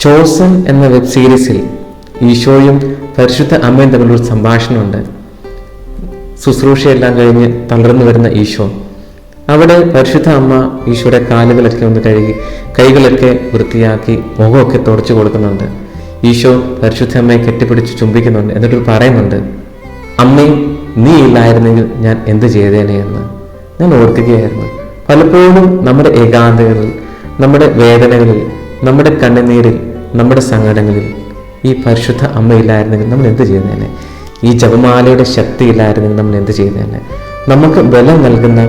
Chosen എന്ന web സീരീസിൽ ഈശോയും പരിശുദ്ധ അമ്മയും തമ്മിലൊരു സംഭാഷണമുണ്ട്. ശുശ്രൂഷയെല്ലാം കഴിഞ്ഞ് തളർന്നു വരുന്ന ഈശോ, അവിടെ പരിശുദ്ധ അമ്മ ഈശോയുടെ കാലുകളൊക്കെ ഒന്ന് കഴുകി കൈകളൊക്കെ വൃത്തിയാക്കി മുഖമൊക്കെ തുടച്ചു കൊടുക്കുന്നുണ്ട്. ഈശോ പരിശുദ്ധ അമ്മയെ കെട്ടിപ്പിടിച്ച് ചുംബിക്കുന്നുണ്ട്. എന്നിട്ട് പറയുന്നുണ്ട്, അമ്മേ, നീ ഇല്ലായിരുന്നെങ്കിൽ ഞാൻ എന്ത് ചെയ്തേനെ എന്ന്. ഞാൻ ഓർക്കുകയായിരുന്നു, പലപ്പോഴും നമ്മുടെ ഏകാന്തകളിൽ, നമ്മുടെ വേദനകളിൽ, നമ്മുടെ കണ്ണുനീരിൽ, നമ്മുടെ സങ്കടങ്ങളിൽ ഈ പരിശുദ്ധ അമ്മയില്ലായിരുന്നെങ്കിൽ നമ്മൾ എന്ത് ചെയ്തേനെ? ഈ ജപമാലയുടെ ശക്തി ഇല്ലായിരുന്നെങ്കിൽ നമ്മൾ എന്ത് ചെയ്തേനെ? നമുക്ക് ബലം നൽകുന്ന,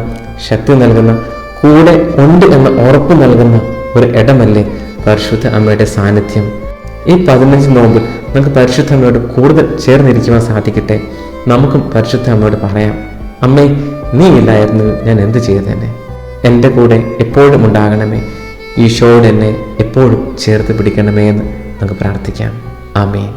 ശക്തി നൽകുന്ന, കൂടെ ഉണ്ട് എന്ന ഉറപ്പ് നൽകുന്ന ഒരു ഇടമല്ലേ പരിശുദ്ധ അമ്മയുടെ സാന്നിധ്യം. ഈ 15 നോമ്പിൽ നമുക്ക് പരിശുദ്ധ അമ്മയോട് കൂടുതൽ ചേർന്നിരിക്കുവാൻ സാധിക്കട്ടെ. നമുക്കും പരിശുദ്ധ അമ്മയോട് പറയാം, അമ്മേ, നീ ഇല്ലായിരുന്നെങ്കിൽ ഞാൻ എന്ത് ചെയ്തേനെ? എൻ്റെ കൂടെ എപ്പോഴും ഉണ്ടാകണമേ, ഈശോയോട് എന്നെ എപ്പോഴും ചേർത്ത് പിടിക്കണമേ എന്ന് നമുക്ക് പ്രാർത്ഥിക്കാം. ആമേൻ.